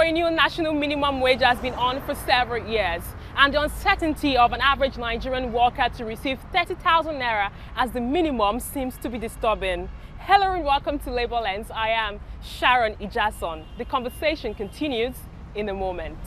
for a new national minimum wage has been on for several years, and the uncertainty of an average Nigerian worker to receive 30,000 naira as the minimum seems to be disturbing. Hello and welcome to Labour Lens. I am Sharon Ijason. The conversation continues in a moment.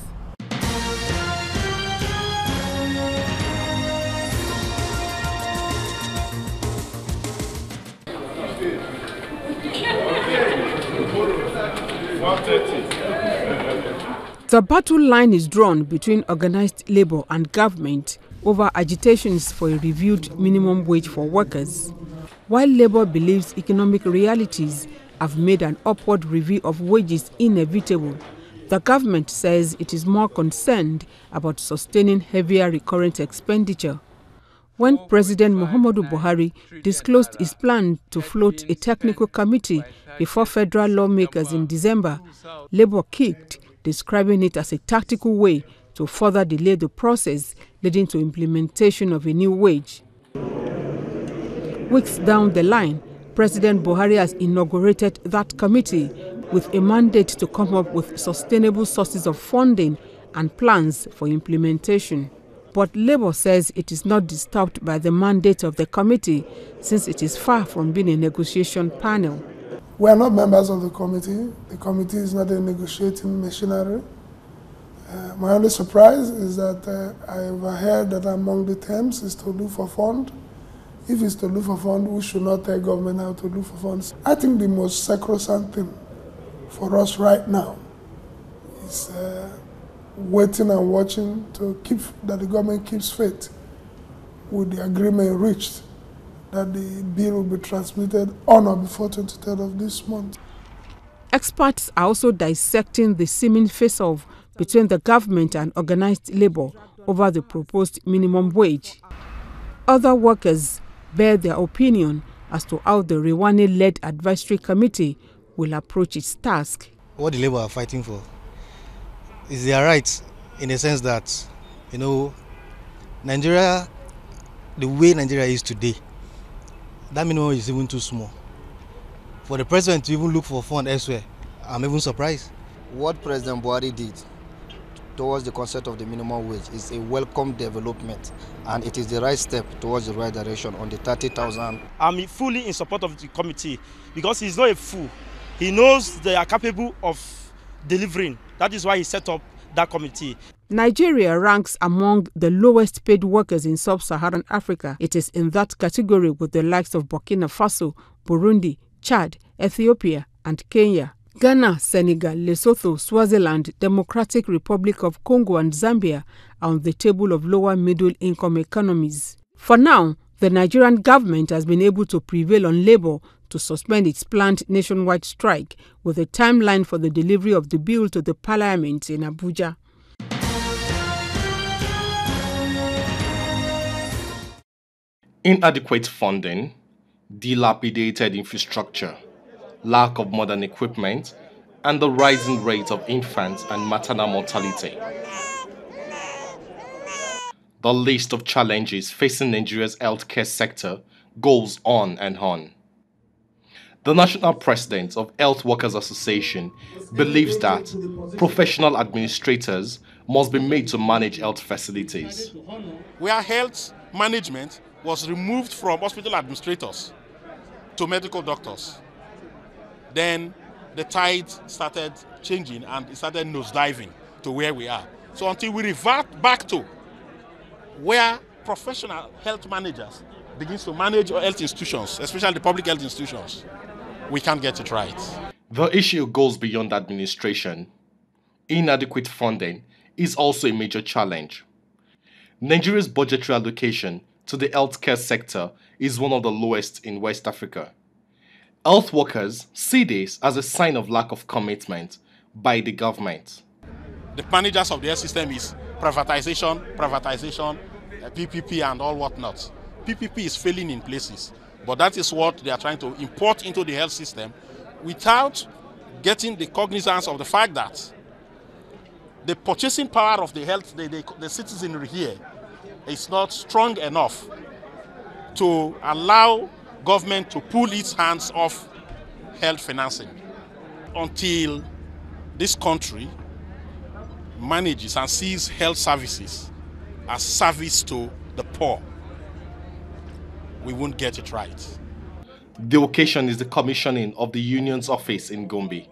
The battle line is drawn between organized labor and government over agitations for a reviewed minimum wage for workers. While labor believes economic realities have made an upward review of wages inevitable, the government says it is more concerned about sustaining heavier recurrent expenditure. When President Muhammadu Buhari disclosed his plan to float a technical committee before federal lawmakers in December, Labour kicked, describing it as a tactical way to further delay the process, leading to implementation of a new wage. Weeks down the line, President Buhari has inaugurated that committee with a mandate to come up with sustainable sources of funding and plans for implementation. But Labour says it is not disturbed by the mandate of the committee, since it is far from being a negotiation panel. We are not members of the committee. The committee is not a negotiating machinery. My only surprise is that I've heard that among the terms is to look for fund. If it's to look for fund, we should not tell government how to look for funds. I think the most sacrosanct thing for us right now is waiting and watching to keep that the government keeps faith with the agreement reached that the bill will be transmitted on or before 23rd of this month. Experts are also dissecting the seeming face-off between the government and organized labor over the proposed minimum wage. Other workers bear their opinion as to how the Rewane-led advisory committee will approach its task. What the labor are fighting for is their rights, in the sense that, Nigeria, the way Nigeria is today, that minimum is even too small. For the president to even look for fund elsewhere, I'm even surprised. What President Buhari did towards the concept of the minimum wage is a welcome development, and it is the right step towards the right direction on the 30,000. I'm fully in support of the committee because he's not a fool. He knows they are capable of delivering. That is why he set up that committee. Nigeria ranks among the lowest paid workers in sub-Saharan Africa. It is in that category with the likes of Burkina Faso, Burundi, Chad, Ethiopia, and Kenya. Ghana, Senegal, Lesotho, Swaziland, Democratic Republic of Congo, and Zambia are on the table of lower middle-income economies. For now, the Nigerian government has been able to prevail on labor to suspend its planned nationwide strike, with a timeline for the delivery of the bill to the parliament in Abuja. Inadequate funding, dilapidated infrastructure, lack of modern equipment, and the rising rate of infant and maternal mortality. The list of challenges facing Nigeria's healthcare sector goes on and on. The National President of Health Workers Association believes that professional administrators must be made to manage health facilities. Where health management was removed from hospital administrators to medical doctors, then the tide started changing and it started nosediving to where we are. So until we revert back to where professional health managers begins to manage health institutions, especially the public health institutions, we can't get it right. The issue goes beyond administration. Inadequate funding is also a major challenge. Nigeria's budgetary allocation to the healthcare sector is one of the lowest in West Africa. Health workers see this as a sign of lack of commitment by the government. The managers of the health system is privatization, PPP and all whatnot. PPP is failing in places, but that is what they are trying to import into the health system without getting the cognizance of the fact that the purchasing power of the health, the citizenry here is not strong enough to allow government to pull its hands off health financing. Until this country manages and sees health services as service to the poor, we won't get it right. The occasion is the commissioning of the union's office in Gombe,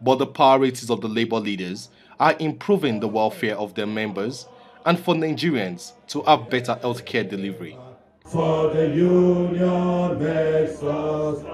but the priorities of the labor leaders are improving the welfare of their members and for Nigerians to have better healthcare delivery. For the union makes us.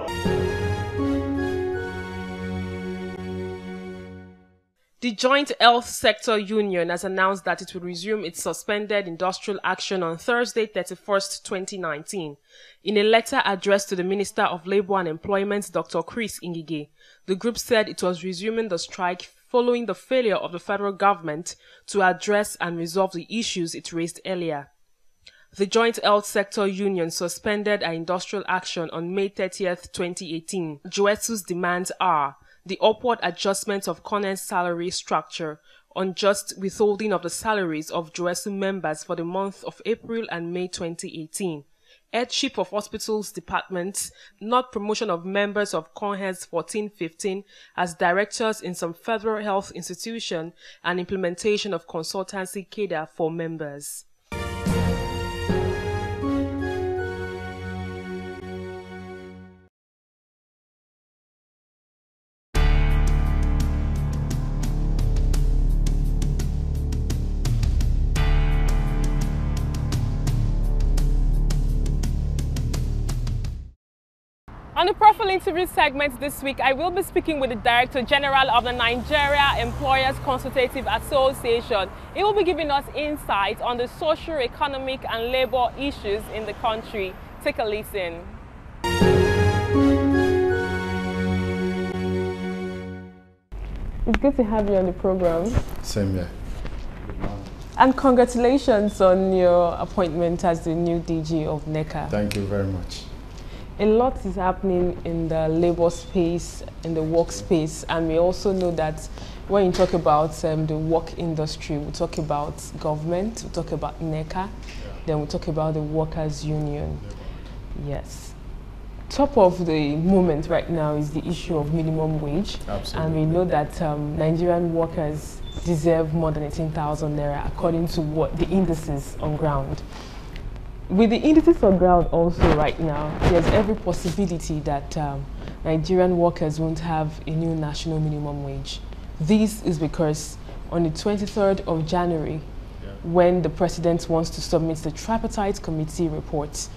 The Joint Health Sector Union has announced that it will resume its suspended industrial action on Thursday, 31st, 2019. In a letter addressed to the Minister of Labour and Employment, Dr. Chris Ngige, the group said it was resuming the strike following the failure of the federal government to address and resolve the issues it raised earlier. The Joint Health Sector Union suspended our industrial action on May 30th, 2018. JOESU's demands are the upward adjustment of CONEN's salary structure, unjust withholding of the salaries of JOESU members for the month of April and May 2018, headship of hospitals departments, not promotion of members of CONES 1415 as directors in some federal health institution, and implementation of consultancy cadre for members. On the Profile Interview segment this week, I will be speaking with the Director General of the Nigeria Employers Consultative Association. He will be giving us insight on the social, economic and labor issues in the country. Take a listen. It's good to have you on the program. Same here. And congratulations on your appointment as the new DG of NECA. Thank you very much. A lot is happening in the labor space, in the workspace, and we also know that when you talk about the work industry, we talk about government, we talk about NECA, then we talk about the workers' union. Yes. Top of the moment right now is the issue of minimum wage. Absolutely. And we know that Nigerian workers deserve more than 18,000 naira according to what the indices on ground. With the indices on ground also right now, there's every possibility that Nigerian workers won't have a new national minimum wage. This is because on the 23rd of January, when the President wants to submit the tripartite committee report,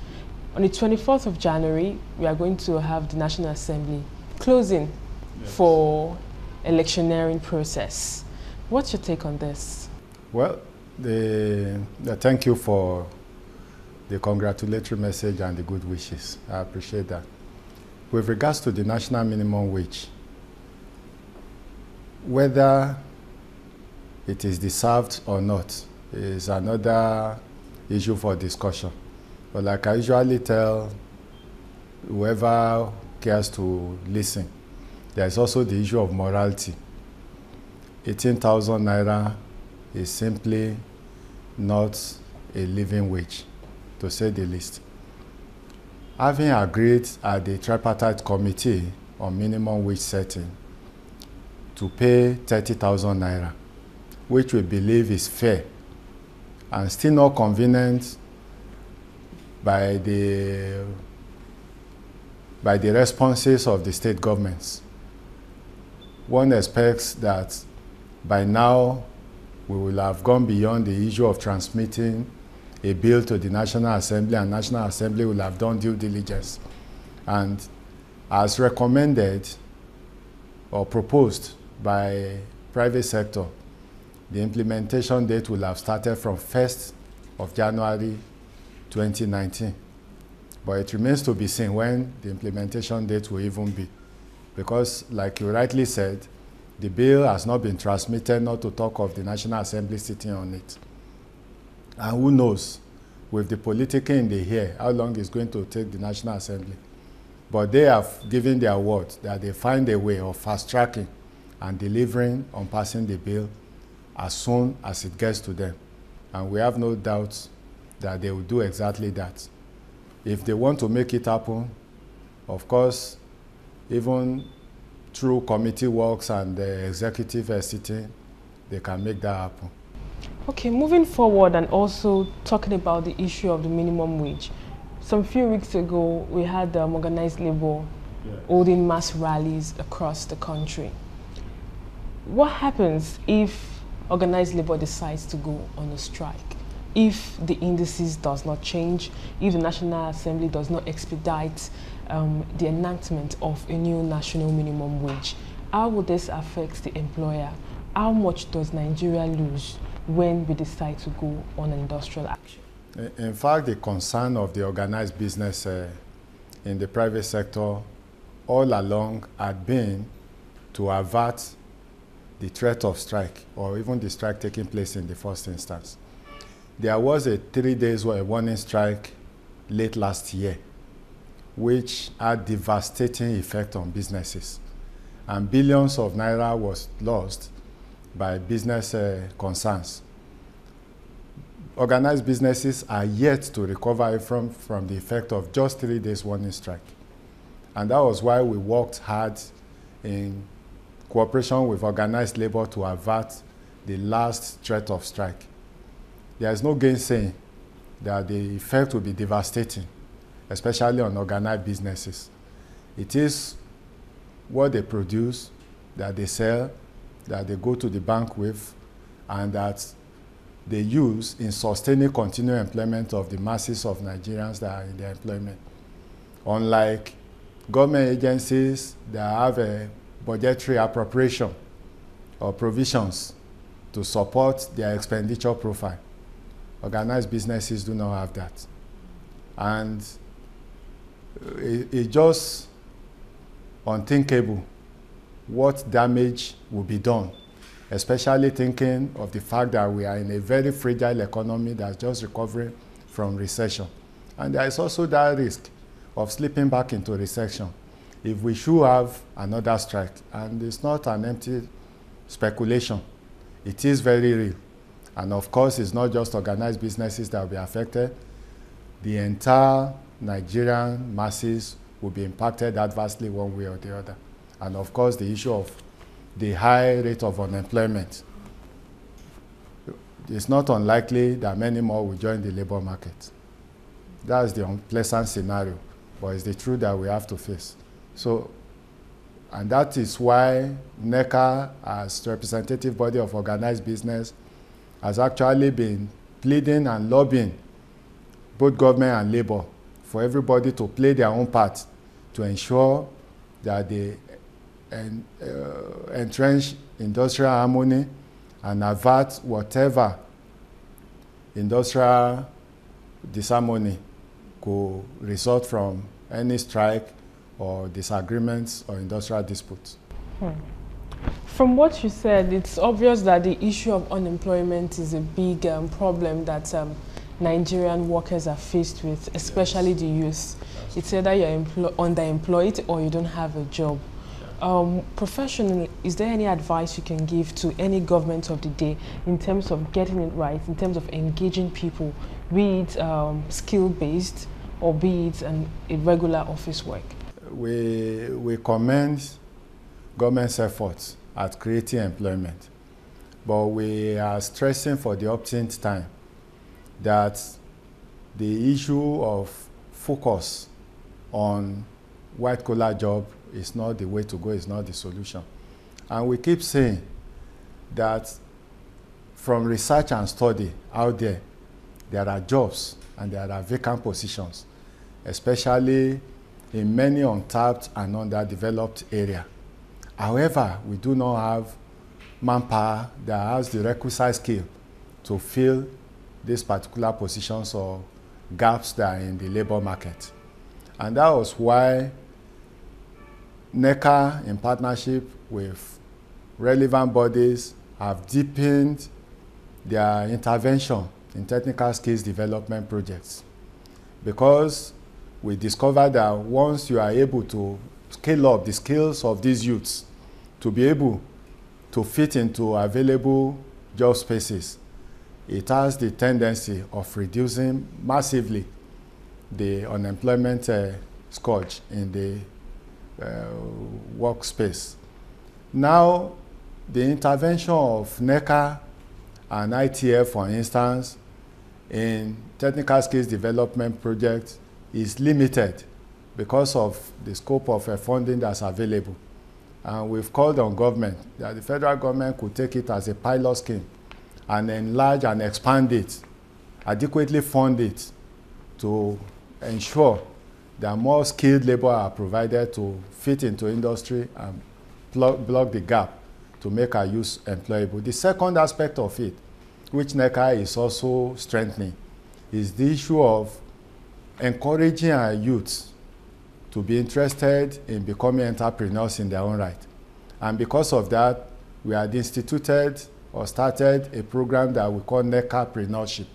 on the 24th of January, we are going to have the National Assembly closing for electioneering process. What's your take on this? Well, thank you for the congratulatory message and the good wishes. I appreciate that. With regards to the national minimum wage, whether it is deserved or not is another issue for discussion. But like I usually tell whoever cares to listen, there's also the issue of morality. 18,000 naira is simply not a living wage, to say the least. Having agreed at the tripartite committee on minimum wage setting to pay 30,000 naira, which we believe is fair and still not convenient by the responses of the state governments. One expects that by now we will have gone beyond the issue of transmitting a bill to the National Assembly, and National Assembly will have done due diligence. And as recommended or proposed by private sector, the implementation date will have started from 1st of January 2019. But it remains to be seen when the implementation date will even be. Because, like you rightly said, the bill has not been transmitted, not to talk of the National Assembly sitting on it. And who knows, with the political in the air, how long it's going to take the National Assembly. But they have given their word that they find a way of fast-tracking and delivering on passing the bill as soon as it gets to them. And we have no doubt that they will do exactly that. If they want to make it happen, of course, even through committee works and the executive sitting, they can make that happen. Okay, moving forward and also talking about the issue of the minimum wage. Some few weeks ago, we had organized labor holding mass rallies across the country. What happens if organized labor decides to go on a strike? If the indices does not change, if the National Assembly does not expedite the enactment of a new national minimum wage, how will this affect the employer? How much does Nigeria lose when we decide to go on industrial action? In fact, the concern of the organized business in the private sector all along had been to avert the threat of strike, or even the strike taking place in the first instance. There was a 3-day warning strike late last year, which had devastating effect on businesses. And billions of naira was lost by business concerns. Organized businesses are yet to recover from the effect of just 3 days warning strike. And that was why we worked hard in cooperation with organized labor to avert the last threat of strike. There is no gainsaying that the effect will be devastating, especially on organized businesses. It is what they produce, that they sell, that they go to the bank with, and that they use in sustaining continued employment of the masses of Nigerians that are in their employment. Unlike government agencies that have a budgetary appropriation or provisions to support their expenditure profile, organized businesses do not have that. And it's just unthinkable what damage will be done, especially thinking of the fact that we are in a very fragile economy that's just recovering from recession. And there is also that risk of slipping back into recession if we should have another strike. And it's not an empty speculation. It is very real. And of course, it's not just organized businesses that will be affected. The entire Nigerian masses will be impacted adversely one way or the other. And of course, the issue of the high rate of unemployment. It's not unlikely that many more will join the labor market. That's the unpleasant scenario, but it's the truth that we have to face. So, and that is why NECA, as representative body of organized business, has actually been pleading and lobbying both government and labor for everybody to play their own part to ensure that they entrench industrial harmony and avert whatever industrial disharmony could result from any strike or disagreements or industrial disputes. From what you said, it's obvious that the issue of unemployment is a big problem that Nigerian workers are faced with, especially the youth. It's either you're underemployed or you don't have a job. Professionally, is there any advice you can give to any government of the day in terms of getting it right, in terms of engaging people, be it skill-based or be it a regular office work? We commend government's efforts at creating employment, but we are stressing for the upteenth time that the issue of focus on white-collar job is not the way to go, it's not the solution. And we keep saying that from research and study out there are jobs and there are vacant positions, especially in many untapped and underdeveloped areas. However, we do not have manpower that has the requisite skill to fill these particular positions or gaps that are in the labor market. And that was why NECA, in partnership with relevant bodies, have deepened their intervention in technical skills development projects. Because we discovered that once you are able to scale up the skills of these youths to be able to fit into available job spaces, it has the tendency of reducing massively the unemployment scourge in the workspace. Now, the intervention of NECA and ITF, for instance, in technical skills development projects is limited because of the scope of funding that's available. And we've called on government that the federal government could take it as a pilot scheme and enlarge and expand it, adequately fund it to ensure that more skilled labor are provided to fit into industry and plug the gap to make our youth employable. The second aspect of it, which NECA is also strengthening, is the issue of encouraging our youths to be interested in becoming entrepreneurs in their own right. And because of that, we had instituted or started a program that we call NECApreneurship,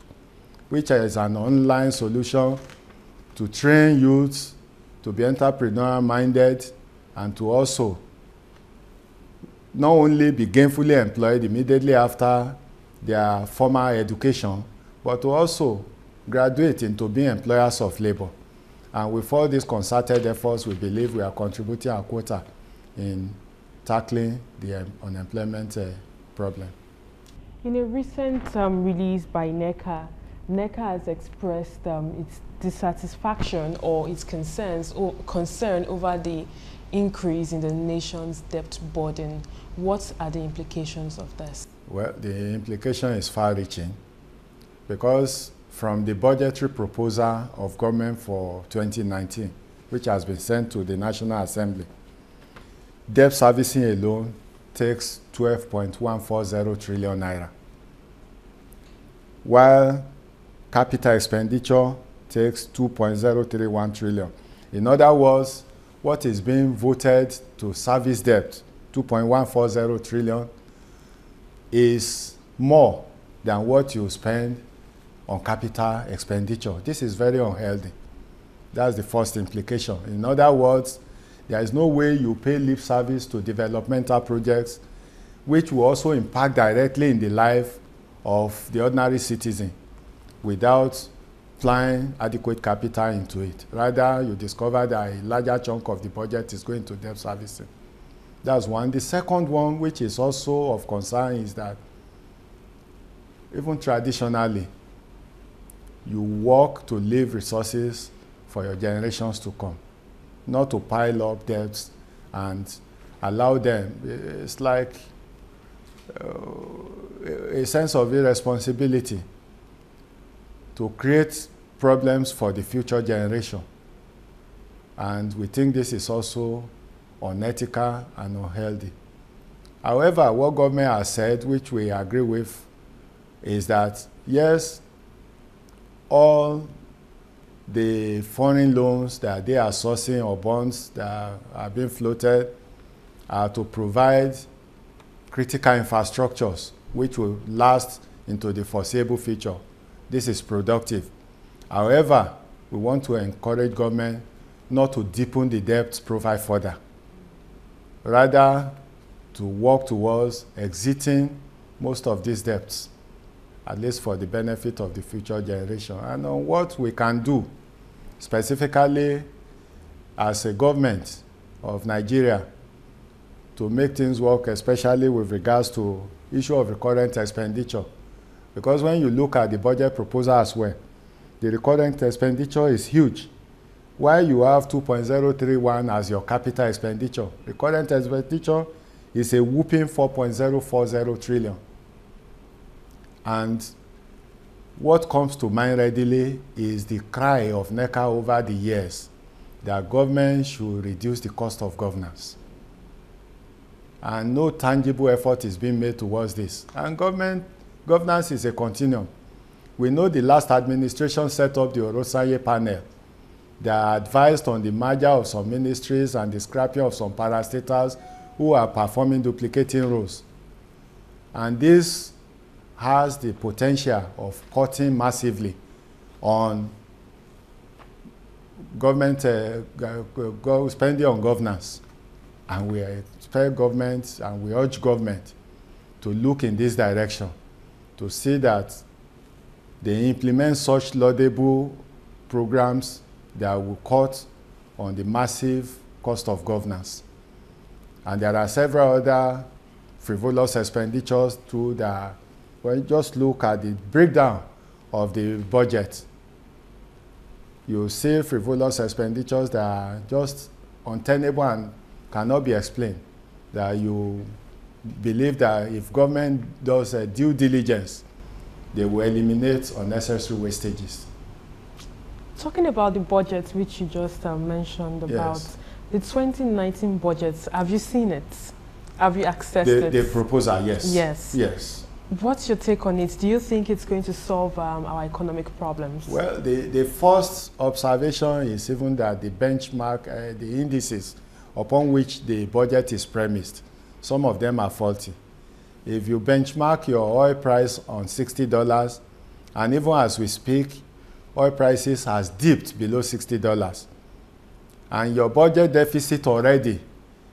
which is an online solution to train youths to be entrepreneur-minded and to also not only be gainfully employed immediately after their formal education, but to also graduate into being employers of labor. And with all these concerted efforts, we believe we are contributing our quota in tackling the unemployment problem. In a recent release by NECA, NECA has expressed its dissatisfaction or its concerns or concern over the increase in the nation's debt burden. What are the implications of this? Well, the implication is far-reaching because from the budgetary proposal of government for 2019, which has been sent to the National Assembly, debt servicing alone takes 12.140 trillion naira, while capital expenditure takes 2.031 trillion. In other words, what is being voted to service debt, 2.140 trillion, is more than what you spend on capital expenditure. This is very unhealthy. That's the first implication. In other words, there is no way you pay lip service to developmental projects which will also impact directly in the life of the ordinary citizen without applying adequate capital into it. Rather, you discover that a larger chunk of the budget is going to debt servicing. That's one. The second one, which is also of concern, is that even traditionally, you work to leave resources for your generations to come, not to pile up debts and allow them. It's like a sense of irresponsibility to create problems for the future generation. And we think this is also unethical and unhealthy. However, what government has said, which we agree with, is that yes, all the foreign loans that they are sourcing or bonds that are being floated are to provide critical infrastructures which will last into the foreseeable future. This is productive. However, we want to encourage government not to deepen the debt profile further, rather to work towards exiting most of these debts, at least for the benefit of the future generation. And on what we can do, specifically as a government of Nigeria, to make things work, especially with regards to issue of recurrent expenditure. Because when you look at the budget proposal as well, the recurrent expenditure is huge. While you have 2.031 as your capital expenditure, recurrent expenditure is a whooping 4.040 trillion. And what comes to mind readily is the cry of NECA over the years that government should reduce the cost of governance. And no tangible effort is being made towards this. And governance is a continuum. We know the last administration set up the Orosaye panel that advised on the merger of some ministries and the scrapping of some parastatals who are performing duplicating roles. And this has the potential of cutting massively on government spending on governance. And we expect government and we urge government to look in this direction to see that they implement such laudable programs that will cut on the massive cost of governance. And there are several other frivolous expenditures to the, well, just look at the breakdown of the budget. You see frivolous expenditures that are just untenable and cannot be explained. That you believe that if government does due diligence, they will eliminate unnecessary wastages. Talking about the budget, which you just mentioned about, Yes. the 2019 budget, have you seen it? Have you accessed it? The proposal, yes. Yes. Yes. What's your take on it? Do you think it's going to solve our economic problems? Well, the first observation is even that the benchmark, the indices upon which the budget is premised, some of them are faulty. If you benchmark your oil price on $60, and even as we speak, oil prices has dipped below $60, and your budget deficit already,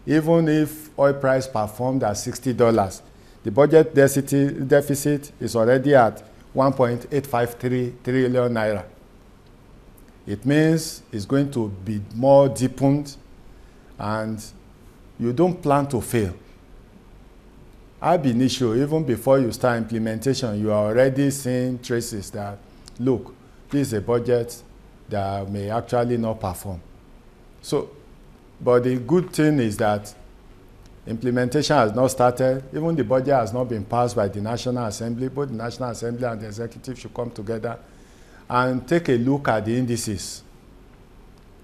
even if oil price performed at $60, the budget deficit is already at 1.853 trillion naira. It means it's going to be more deepened, and you don't plan to fail. Ab initio, even before you start implementation, you are already seeing traces that, look, this is a budget that may actually not perform. So, but the good thing is that implementation has not started. Even the budget has not been passed by the National Assembly. Both the National Assembly and the Executive should come together and take a look at the indices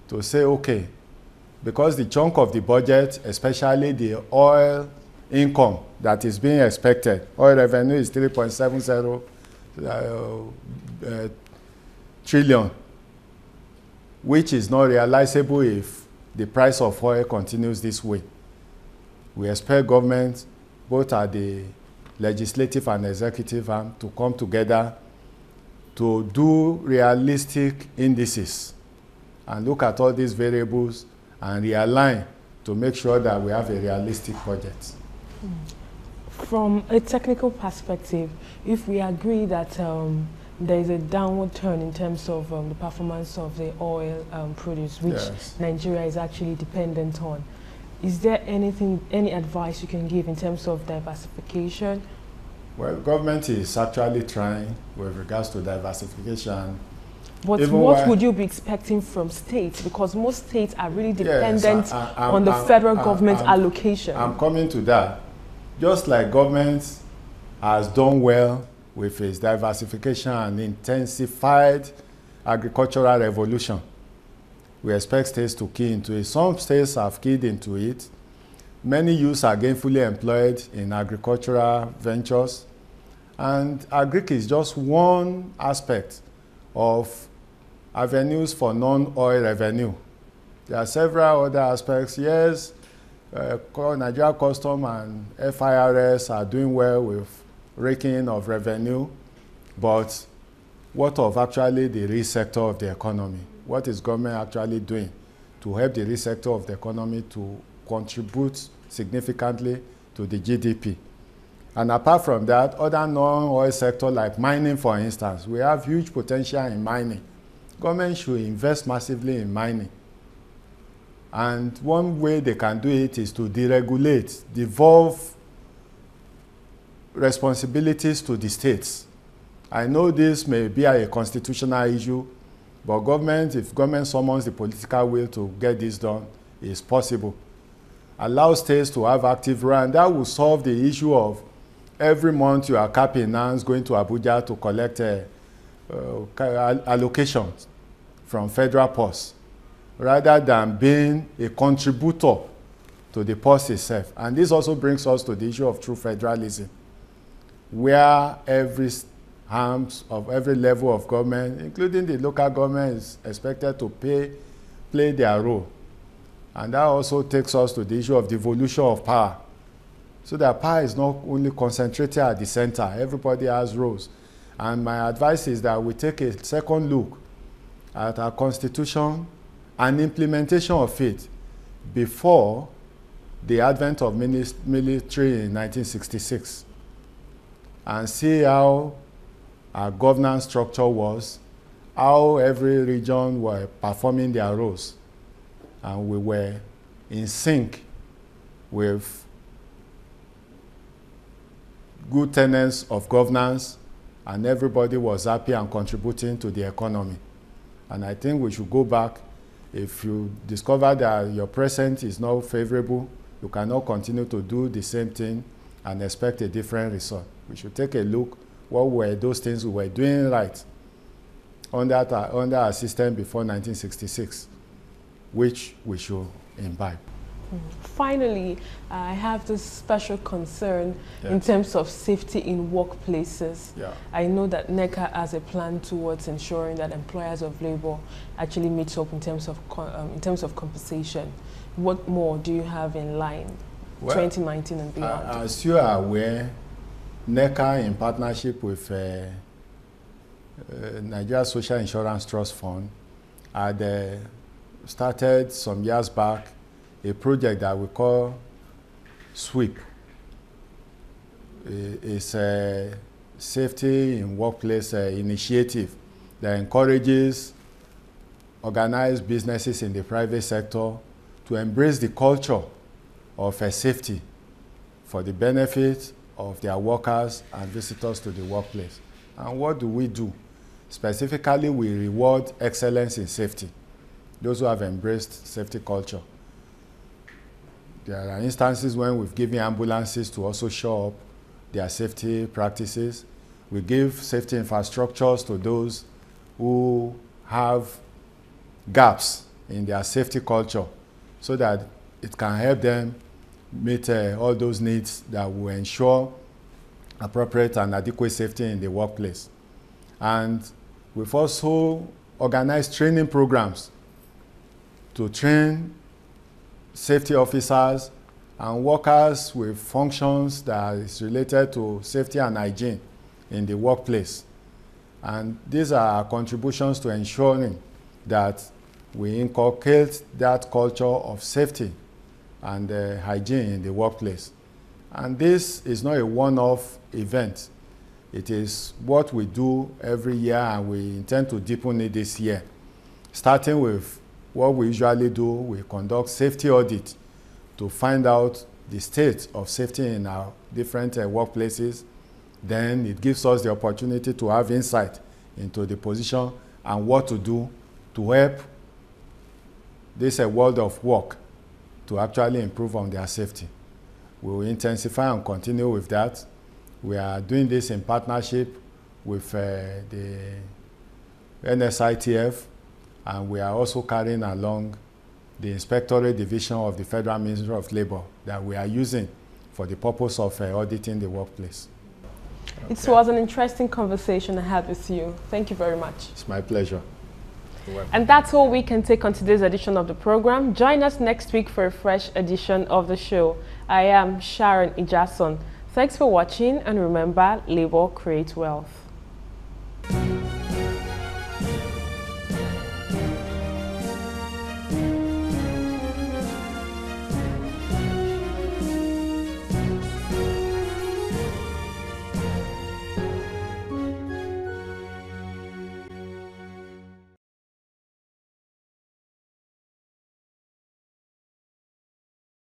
to say, okay, because the chunk of the budget, especially the oil income that is being expected, oil revenue is 3.70 trillion, which is not realizable if the price of oil continues this way. We expect government, both at the legislative and executive arm, to come together to do realistic indices and look at all these variables and realign to make sure that we have a realistic budget. From a technical perspective, if we agree that there is a downward turn in terms of the performance of the oil produce, which Yes. Nigeria is actually dependent on, is there any advice you can give in terms of diversification? Well, government is actually trying with regards to diversification. But Even what would you be expecting from states? Because most states are really dependent on the federal government allocation. I'm coming to that. Just like government has done well with its diversification and intensified agricultural revolution, we expect states to key into it. Some states have keyed into it. Many youths are gainfully employed in agricultural ventures, and agric is just one aspect of avenues for non-oil revenue. There are several other aspects. Yes, Nigeria Custom and FIRS are doing well with raking of revenue, but what of actually the real sector of the economy? What is government actually doing to help the real sector of the economy to contribute significantly to the GDP? And apart from that, other non-oil sector like mining, for instance, we have huge potential in mining. Government should invest massively in mining. And one way they can do it is to deregulate, devolve responsibilities to the states. I know this may be a constitutional issue, but government, if government summons the political will to get this done, it's possible. Allow states to have active role, and that will solve the issue of every month you are capping hands going to Abuja to collect allocations from federal purse, rather than being a contributor to the purse itself. And this also brings us to the issue of true federalism, where every arms of every level of government, including the local government, is expected to play their role. And that also takes us to the issue of devolution of power, so that power is not only concentrated at the center, everybody has roles. And my advice is that we take a second look at our constitution and implementation of it before the advent of military in 1966, and see how our governance structure was, how every region were performing their roles, and we were in sync with good tenets of governance, and everybody was happy and contributing to the economy. And I think we should go back. If you discover that your present is not favorable, you cannot continue to do the same thing and expect a different result. We should take a look, what were those things we were doing right under our system before 1966, which we should imbibe. Finally, I have this special concern in terms of safety in workplaces. Yeah. I know that NECA has a plan towards ensuring that employers of labor actually meet up in terms of compensation. What more do you have in line, 2019 and beyond? As you are aware, NECA, in partnership with Nigeria Social Insurance Trust Fund, had started some years back a project that we call SWEEP. It's a safety in workplace initiative that encourages organized businesses in the private sector to embrace the culture of safety for the benefit of their workers and visitors to the workplace. And what do? Specifically, we reward excellence in safety, those who have embraced safety culture. There are instances when we've given ambulances to also show up their safety practices. We give safety infrastructures to those who have gaps in their safety culture so that it can help them meet all those needs that will ensure appropriate and adequate safety in the workplace. And we've also organized training programs to train safety officers and workers with functions that is related to safety and hygiene in the workplace. And these are our contributions to ensuring that we inculcate that culture of safety and hygiene in the workplace. And this is not a one-off event. It is what we do every year, and we intend to deepen it this year. Starting with what we usually do, we conduct safety audit to find out the state of safety in our different workplaces. Then it gives us the opportunity to have insight into the position and what to do to help this world of work to actually improve on their safety. We will intensify and continue with that. We are doing this in partnership with the NSITF, and we are also carrying along the Inspectorate Division of the Federal Ministry of Labor that we are using for the purpose of auditing the workplace. Okay. It was an interesting conversation I had with you. Thank you very much. It's my pleasure. And that's all we can take on today's edition of the program. Join us next week for a fresh edition of the show. I am Sharon Ijason. Thanks for watching, and remember, labor creates wealth.